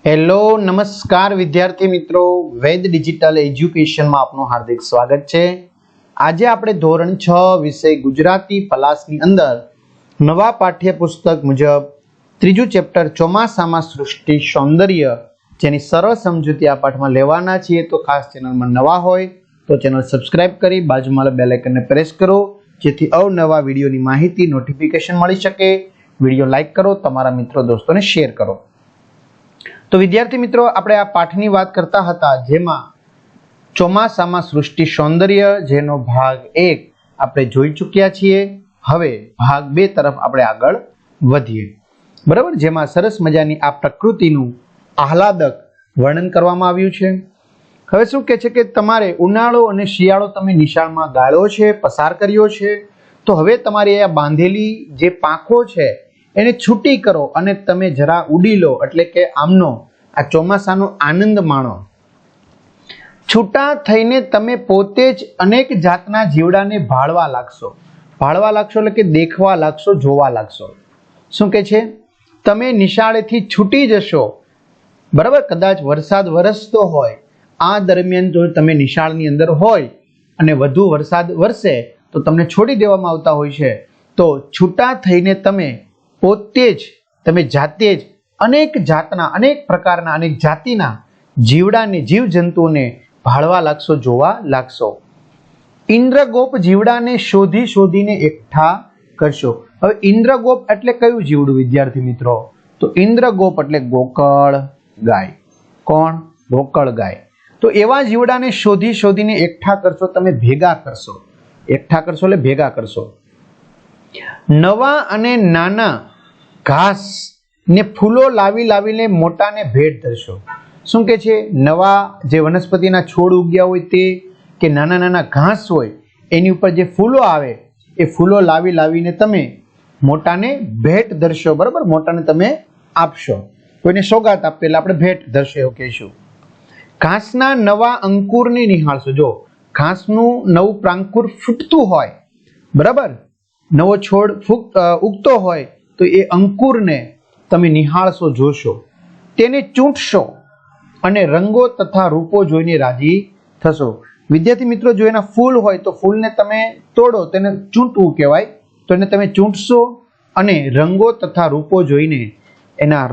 Hello નમસ્કાર વિદ્યાર્થી મિત્રો, વેદ ડિજિટલ એજ્યુકેશનમાં આપનું હાર્દિક સ્વાગત છે। આજે આપણે ધોરણ 6 વિષય ગુજરાતી પલાસની અંદર નવા પાઠ્યપુસ્તક મુજબ ત્રીજું ચેપ્ટર ચોમાસામાં સૃષ્ટિ સૌંદર્ય જેની સરળ સમજૂતી આ પાઠમાં લેવાના છીએ। તો ખાસ ચેનલમાં નવા હોય તો ચેનલ સબસ્ક્રાઇબ કરી બાજુમાં બેલ આઇકનને પ્રેસ કરો જેથી અવનવા વિડીયોની માહિતી નોટિફિકેશન મળી શકે। વિડીયો લાઈક કરો, તમારા મિત્રો દોસ્તોને શેર કરો। તો વિદ્યાર્થી મિત્રો, આપણે આ પાઠની વાત કરતા હતા જેમાં ચોમાસામાં સૃષ્ટિ સૌંદર્ય જેનો ભાગ 1 આપણે જોઈ ચૂક્યા છીએ। હવે ભાગ 2 તરફ આપણે આગળ વધીએ, બરાબર, જેમાં સરસ મજાની આ પ્રકૃતિનું આહલાદક વર્ણન કરવામાં આવ્યું છે। હવે શું કહે છે કે તમારે ઉનાળો અને શિયાળો તમે નિશાળમાં ગાળ્યો છે, પસાર કર્યો છે, તો હવે તમારી આ બાંધેલી જે પાંખો છે એને છૂટી કરો અને તમે જરા ઉડી લો, એટલે કે આમનો આ ચોમાસાનો આનંદ માણો। છૂટા થઈને તમે પોતે જ અનેક જાતના જીવડાને ભાળવા લાગશો। ભાળવા લાગશો એટલે કે દેખવા લાગશો, જોવા લાગશો। શું કે છે, તમે નિશાળેથી છૂટી જશો, બરાબર, કદાચ વરસાદ વરસતો હોય, આ દરમિયાન જો તમે નિશાળની અંદર હોય અને વધુ વરસાદ વરસે તો તમને છોડી દેવામાં આવતા હોય છે, તો છૂટા થઈને તમે પોતે જ, તમે જાતે જ અનેક જાતના, અનેક પ્રકારના, અનેક જાતિના જીવડાને, જીવજંતુઓને ભાળવા લાગશો, જોવા લાગશો। ઇન્દ્રગોપ જીવડાને શોધી શોધીને એકઠા કરશો। હવે ઇન્દ્રગોપ એટલે કયું જીવડું વિદ્યાર્થી મિત્રો? તો ઇન્દ્રગોપ એટલે ગોકળ ગાય। કોણ? ગોકળ ગાય। તો એવા જીવડાને શોધી શોધીને એકઠા કરશો, તમે ભેગા કરશો। એકઠા કરશો એટલે ભેગા કરશો। નવા અને નાના ઘાસ ને ફૂલો લાવી લાવીને મોટાને ભેટ ધરશો। શું કે છે? નવા જે વનસ્પતિના છોડ ઉગ્યા હોય તે, કે નાના નાના ઘાસ હોય એની ઉપર જે ફૂલો આવે એ ફૂલો લાવી લાવીને તમે મોટાને ભેટ ધરશો, બરાબર, મોટાને તમે આપશો। કોઈને સોગાત આપે એટલે આપણે ભેટ ધરશો એવું કહીશું। ઘાસના નવા અંકુરને નિહાળશો। જો ઘાસનું નવું પ્રાંકુર ફૂટતું હોય, બરાબર, નવો છોડ ઉગતો હોય તો એ અંકુરને તમે નિહાળશો, જોશો, તેને ચૂંટશો અને રંગો તથા રૂપો જોઈને રાજી થશો। વિદ્યાર્થી મિત્રો, જો એના ફૂલ હોય તો ફૂલને તમે તોડો, તેને ચૂંટવું કહેવાય, તો એને તમે ચૂંટશો અને રંગો તથા રૂપો જોઈને, એના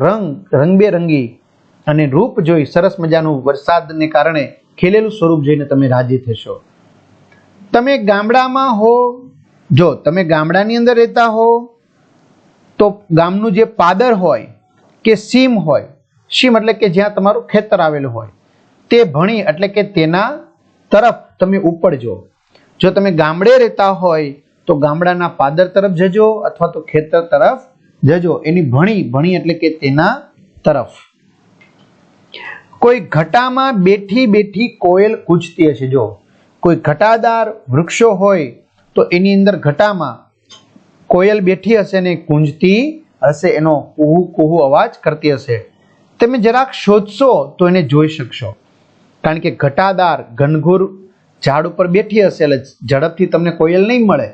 રંગબેરંગી અને રૂપ જોઈ, સરસ મજાનું વરસાદને કારણે ખીલેલું સ્વરૂપ જોઈને તમે રાજી થશો। તમે ગામડામાં હો, જો તમે ગામડાની અંદર રહેતા હો તો ગામનું જે પાદર હોય કે સીમ હોય, સીમ એટલે કે જ્યાં તમારું ખેતર આવેલું હોય, તે ભણી એટલે કે તેના તરફ તમે ઉપડજો। જો તમે ગામડે રહેતા હોય તો ગામડાના પાદર તરફ જજો અથવા તો ખેતર તરફ જજો, એની ભણી એટલે કે તેના તરફ। કોઈ ઘટામાં બેઠી બેઠી કોયલ કૂજતી હશે। જો કોઈ ઘટાદાર વૃક્ષો હોય તો એની અંદર ઘટામાં કોયલ બેઠી હશે ને કૂંજતી હશે, એનો કુહુ કુહુ અવાજ કરતી હશે। તમે જરાક શોધશો તો એને જોઈ શકશો, કારણ કે ઘટાદાર ઘનઘોર ઝાડ ઉપર બેઠી હશે એટલે ઝડપથી તમને કોયલ નહીં મળે,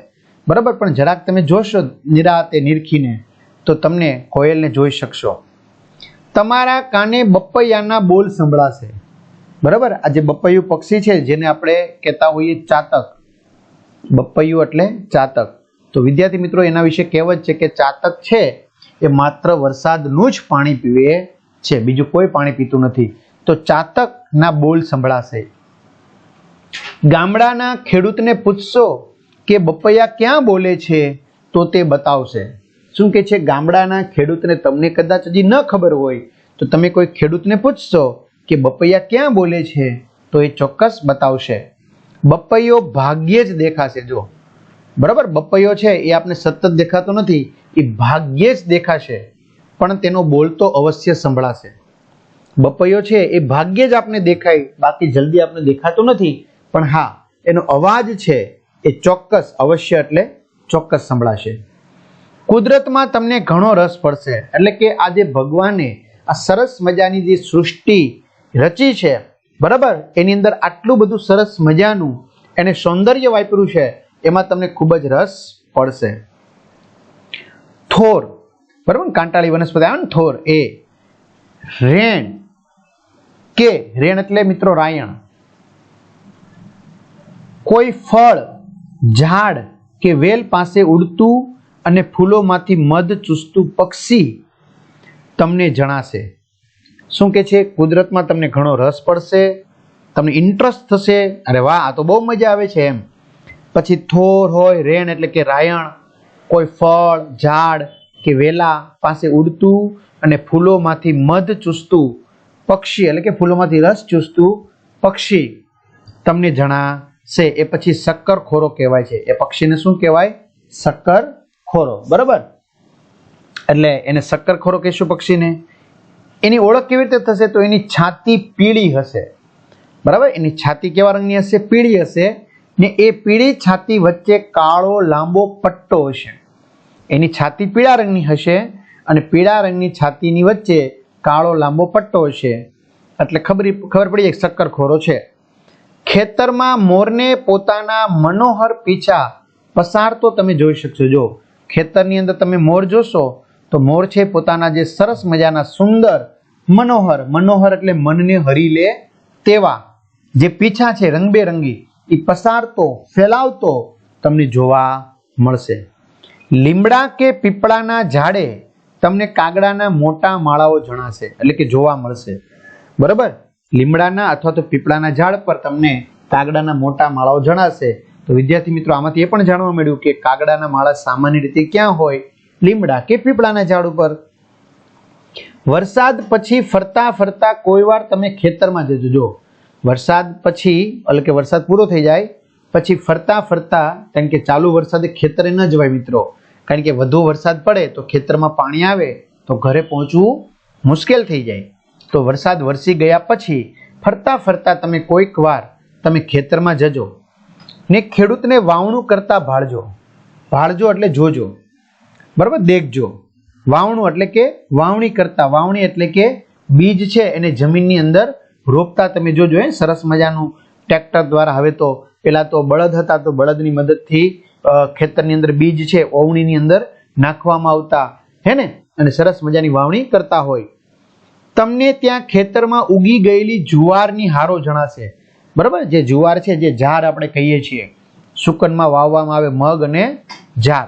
બરાબર, પણ જરાક તમે જોશો નિરાતે નિરખીને તો તમને કોયલને જોઈ શકશો। તમારા કાને બપૈયાના બોલ સંભળાશે, બરાબર। આ જે બપૈયું પક્ષી છે જેને આપણે કહેતા હોઈએ ચાતક, બપૈયું એટલે ચાતક। તો વિદ્યાર્થી મિત્રો, એના વિશે કહેવત છે કે ચાતક છે એ માત્ર વરસાદનું જ પાણી પીવે છે, બીજું કોઈ પાણી પીતું નથી। તો ચાતકના બોલ સંભળાશે। ગામડાના ખેડૂતને પૂછશો કે બપૈયા ક્યાં બોલે છે તો તે બતાવશે। શું કે છે? ગામડાના ખેડૂતને, તમને કદાચ હજી ન ખબર હોય તો તમે કોઈ ખેડૂતને પૂછશો કે બપૈયા ક્યાં બોલે છે તો એ ચોક્કસ બતાવશે। બપૈયો ભાગ્યે જ દેખાશે। જો બરાબર, બપૈયો છે એ આપણે સતત દેખાતો નથી, એ ભાગ્યે જ દેખાશે, પણ તેનો બોલ તો અવશ્ય સંભળાશે। બપૈયો છે એ ભાગ્યે જ આપને દેખાય, બાકી જલ્દી આપને દેખાતો નથી, પણ હા, એનો અવાજ છે એ ચોક્કસ, અવશ્ય એટલે ચોક્કસ સંભળાશે। કુદરતમાં તમને ઘણો રસ પડશે, એટલે કે આજે ભગવાને આ સરસ મજાની જે સૃષ્ટિ રચી છે, બરાબર, એની અંદર આટલું બધું સરસ મજાનું એને સૌંદર્ય વાપર્યું છે, એમાં તમને ખૂબ જ રસ પડશે। થોર, બરાબર, કાંટાળી વનસ્પતિ આવે ને થોર, એ રેણ કે રેણ એટલે મિત્રો રાયણ, કોઈ ફળ, ઝાડ કે વેલ પાસે ઉડતું અને ફૂલોમાંથી મધ ચૂસતું પક્ષી તમને જણાશે. શું કે છે? કુદરતમાં તમને ઘણો રસ પડશે, તમને ઇન્ટરેસ્ટ થશે, અરે વાહ આ તો બહુ મજા આવે છે એમ. પછી થોર હોય, રેણ એટલે કે રાયણ, કોઈ ફળ, ઝાડ કે વેલા પાસે ઉડતું અને ફૂલોમાંથી મધ ચૂસતું પક્ષી એટલે કે ફૂલોમાંથી રસ ચૂસતું પક્ષી તમને જણાશે. એ પછી શક્કરખોરો કહેવાય છે. એ પક્ષીને શું કહેવાય? શક્કરખોરો. બરાબર, એટલે એને શક્કરખોરો કહેશું પક્ષીને. એની ઓળખ કેવી રીતે થશે? તો એની છાતી પીળી હશે. બરાબર, એની છાતી કેવા રંગની હશે? પીળી હશે. ને એ પીળી છાતી વચ્ચે કાળો લાંબો પટ્ટો હશે. એની છાતી પીળા રંગની હશે અને પીળા રંગની છાતીની વચ્ચે કાળો લાંબો પટ્ટો હશે. એટલે ખબર પડી જાય શક્કરખોરો છે. ખેતરમાં મોરને પોતાના મનોહર પીછા પસારતો તમે જોઈ શકશો. જો ખેતરની અંદર તમે મોર જોશો તો મોર છે પોતાના જે સરસ મજાના સુંદર મનોહર એટલે મનને હરી લે તેવા જે પીછા છે રંગબેરંગી એ પસારતો ફેલાવતો તમને જોવા મળશે. લીમડા કે પીપળાના ઝાડે તમને કાગડાના મોટા માળાઓ જણાશે એટલે કે જોવા મળશે. બરાબર, લીમડાના અથવા તો પીપળાના ઝાડ પર તમને કાગડાના મોટા માળાઓ જણાશે. તો વિદ્યાર્થી મિત્રો આમાંથી એ પણ જાણવા મળ્યું કે કાગડાના માળા સામાન્ય રીતે ક્યાં હોય? લીમડા કે પીપળાના ઝાડ ઉપર. વરસાદ પછી ફરતા ફરતા કોઈ વાર તમે ખેતરમાં જજો. જો વરસાદ પછી એટલે કે વરસાદ પૂરો થઈ જાય પછી ફરતા ફરતા, કારણ કે ચાલુ વરસાદે ખેતરે ન જવાય મિત્રો, કારણ કે વધુ વરસાદ પડે તો ખેતરમાં પાણી આવે તો ઘરે પહોંચવું મુશ્કેલ થઈ જાય. તો વરસાદ વરસી ગયા પછી ફરતા ફરતા તમે કોઈક વાર તમે ખેતરમાં જજો ને ખેડૂતને વાવણું કરતા ભાળજો. ભાળજો એટલે જોજો, બરાબર, દેખજો. વાવણું એટલે કે વાવણી કરતા, વાવણી એટલે કે બીજ છે એને જમીનની અંદર રોપતા તમે જોજો. સરસ મજાનું ટ્રેક્ટર દ્વારા, હવે તો પેલા તો બળદ હતા તો બળદની મદદથી ખેતરની અંદર બીજ છે ઓવણીની અંદર નાખવામાં આવતા હે ને, અને સરસ મજાની વાવણી કરતા હોય. તમને ત્યાં ખેતરમાં ઉગી ગયેલી જુવારની હારો જણાશે. બરાબર, જે જુવાર છે, જે જાર આપણે કહીએ છીએ, સુકનમાં વાવવામાં આવે મગ અને જાર.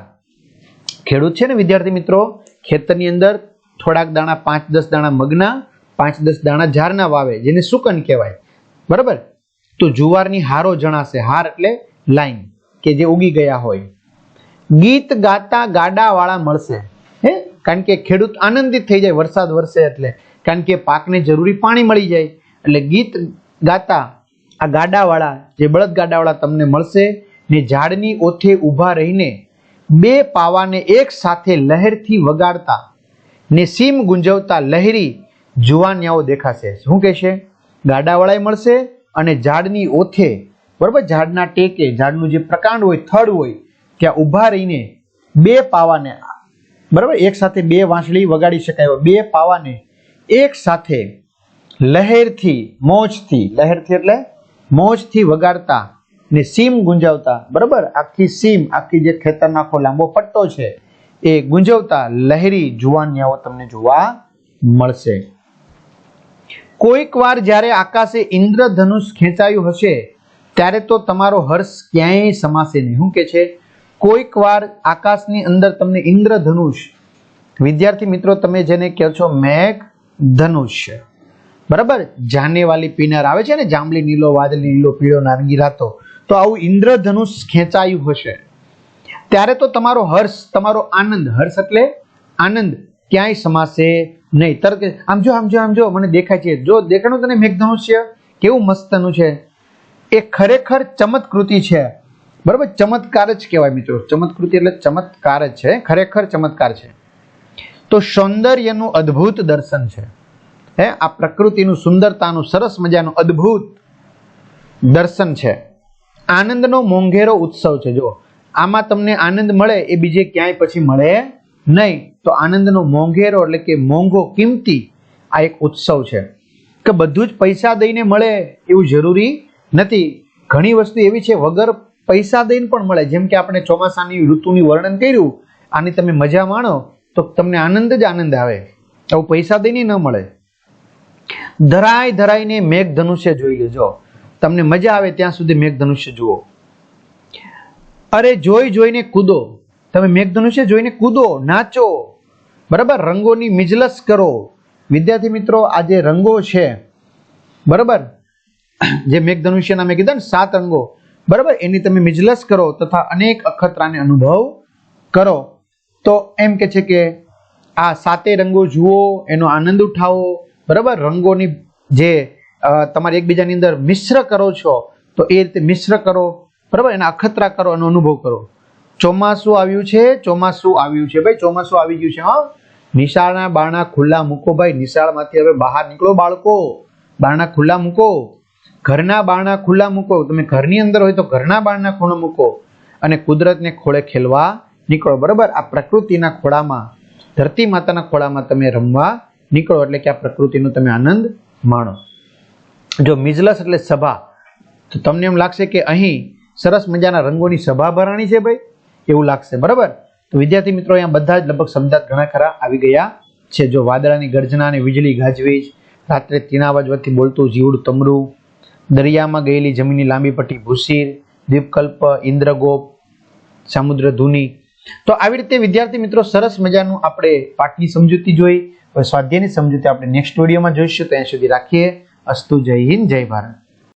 ખેડૂત છે ને વિદ્યાર્થી મિત્રો, ખેતરની અંદર થોડાક દાણા 5-10 દાણા મગના, 5-10 દાણા જારના વાવે, જેને સુકન કહેવાય. બરાબર, તો જુવારની હારો જણાશે. હાર એટલે લાઈન કે જે ઉગી ગયા હોય. ગીત ગાતા ગાડાવાળા મળશે. કારણ કે ખેડૂત આનંદિત થઈ જાય વરસાદ વરસે એટલે, કારણ કે પાકને જરૂરી પાણી મળી જાય. એટલે ગીત ગાતા આ ગાડાવાળા, જે બળદ ગાડાવાળા તમને મળશે. ને ઝાડની ઓથે ઊભા રહીને બે પાવાને એક સાથે લહેરથી વગાડતા ને સીમ ગુંજવતા લહેરી જુવાનિયાઓ દેખાશે. શું કહેશે? ગાડાવાળાએ મળશે અને ઝાડની ઓથે, બરાબર, ઝાડના ટેકે, ઝાડનું જે પ્રકાંડ હોય, થડ હોય, ત્યાં ઊભા રહીને બે પાવાને, બરાબર, એક સાથે બે વાંસળી વગાડી શકાય, બે પાવાને એક સાથે લહેરથી, મોજથી, લહેરથી એટલે મોજથી વગાડતા ને સીમ ગુંજાવતા, બરાબર, આખી સીમ, આખી જે ખેતરનો આખો લાંબો પટ્ટો છે એ ગુંજવતા લહેરી જુવાનિયાઓ તમને જોવા મળશે. કોઈક વાર જ્યારે આકાશે ઇન્દ્રધનુષ ખેંચાયું હશે ત્યારે તો તમારો હર્ષ ક્યાંય સમાશે નહીં. શું કે છે? કોઈક વાર આકાશની અંદર તમને ઇન્દ્રધનુષ, વિદ્યાર્થી મિત્રો તમે જેને કહો છો મેઘ ધનુષ, બરાબર, જાનેવાલી પીનર આવે છે ને, જાંબલી, નીલો, વાદળી, લીલો, પીળો, નારંગી રાતો, તો આવું ઇન્દ્રધનુષ ખેંચાયું હશે ત્યારે તો તમારો હર્ષ, તમારો આનંદ, હર્ષ એટલે આનંદ, ક્યાંય સમાશે નહીં. તરત આમ જો મને દેખાય છે, જો દેખાણું તને મેઘધનુષ્ય કેવું મસ્તનું છે, એ ખરેખર ચમત્કૃતિ છે. બરાબર, ચમત્કાર જ કહેવાય મિત્રો. ચમત્કૃતિ એટલે ચમત્કાર જ છે, ખરેખર ચમત્કાર છે. તો સૌંદર્યનું અદ્ભુત દર્શન છે. આ પ્રકૃતિનું, સુંદરતાનું સરસ મજાનું અદ્ભુત દર્શન છે. આનંદનો મોંઘેરો ઉત્સવ છે. જો આમાં તમને આનંદ મળે એ બીજે ક્યાંય પછી મળે નહીં. તો આનંદનો મોંઘેરો એટલે કે મોંઘો, કિંમતી આ એક ઉત્સવ છે. કે બધું જ પૈસા દઈને મળે એવું જરૂરી નથી. ઘણી વસ્તુ એવી છે વગર પૈસા દઈને પણ મળે. જેમ કે આપણે ચોમાસાની ઋતુની વર્ણન કર્યું, આની તમે મજા માણો તો તમને આનંદ જ આનંદ આવે, આવું પૈસા દઈને ન મળે. ધરાઈ ધરાઈને મેઘધનુષ્ય જોઈ લેજો. તમને મજા આવે ત્યાં સુધી મેઘધનુષ્ય જુઓ. અરે જોઈ જોઈને કૂદો. તમે મેઘધનુષ્ય જોઈને કૂદો, નાચો, બરાબર, રંગોની મિજલસ કરો. વિદ્યાર્થી મિત્રો, આ જે રંગો છે, બરાબર, જે મેઘધનુષ્યના મેં કીધા ને 7 અંગો, બરાબર, એની તમે મિજલસ કરો તથા અનેક અખતરાને અનુભવ કરો. તો એમ કે છે કે આ 7 રંગો જુઓ, એનો આનંદ ઉઠાવો, બરાબર. રંગોની જે તમારે એકબીજાની અંદર મિશ્ર કરો છો, તો એ રીતે મિશ્ર કરો, બરાબર, એના અખતરા કરો, એનો અનુભવ કરો. ચોમાસું આવ્યું છે, ચોમાસું આવ્યું છે ભાઈ, ચોમાસું આવી ગયું છે. હા, નિશાળના બારણા ખુલ્લા મૂકો ભાઈ, નિશાળમાંથી હવે બહાર નીકળો બાળકો, બારણા ખુલ્લા મૂકો. ઘરના બારણા ખુલ્લા મૂકો. તમે ઘરની અંદર હોય તો ઘરના બારણા ખુલ્લા મૂકો અને કુદરતને ખોળે ખેલવા નીકળો, બરાબર. આ પ્રકૃતિના ખોળામાં, ધરતી માતાના ખોળામાં તમે રમવા નીકળો, એટલે કે આ પ્રકૃતિનો તમે આનંદ માણો. જો મિજલસ એટલે સભા, તો તમને એમ લાગશે કે અહીં સરસ મજાના રંગોની સભા ભરાણી છે ભાઈ, એવું લાગશે, બરાબર. તો વિદ્યાર્થી મિત્રો, અહીંયા બધા જ લગભગ શબ્દાર્થ ઘણા ખરા આવી ગયા છે. જો વાદળાની ગર્જના અને વીજળી ગાજવીજ, રાત્રે તીણા વાજવાથી બોલતું જીવડું તમરું, દરિયામાં ગયેલી જમીનની લાંબી પટ્ટી ભૂસીર, દ્વીપકલ્પ, ઇન્દ્રગોપ, સામુદ્ર ધુની. તો આવી રીતે વિદ્યાર્થી મિત્રો સરસ મજાનું આપણે પાઠની સમજૂતી જોઈ. હવે સ્વાધ્યાયની સમજૂતી આપણે નેક્સ્ટ વિડીયોમાં જોઈશું. ત્યાં સુધી રાખીએ. અસ્તુ. જય હિન્દ, જય ભારત.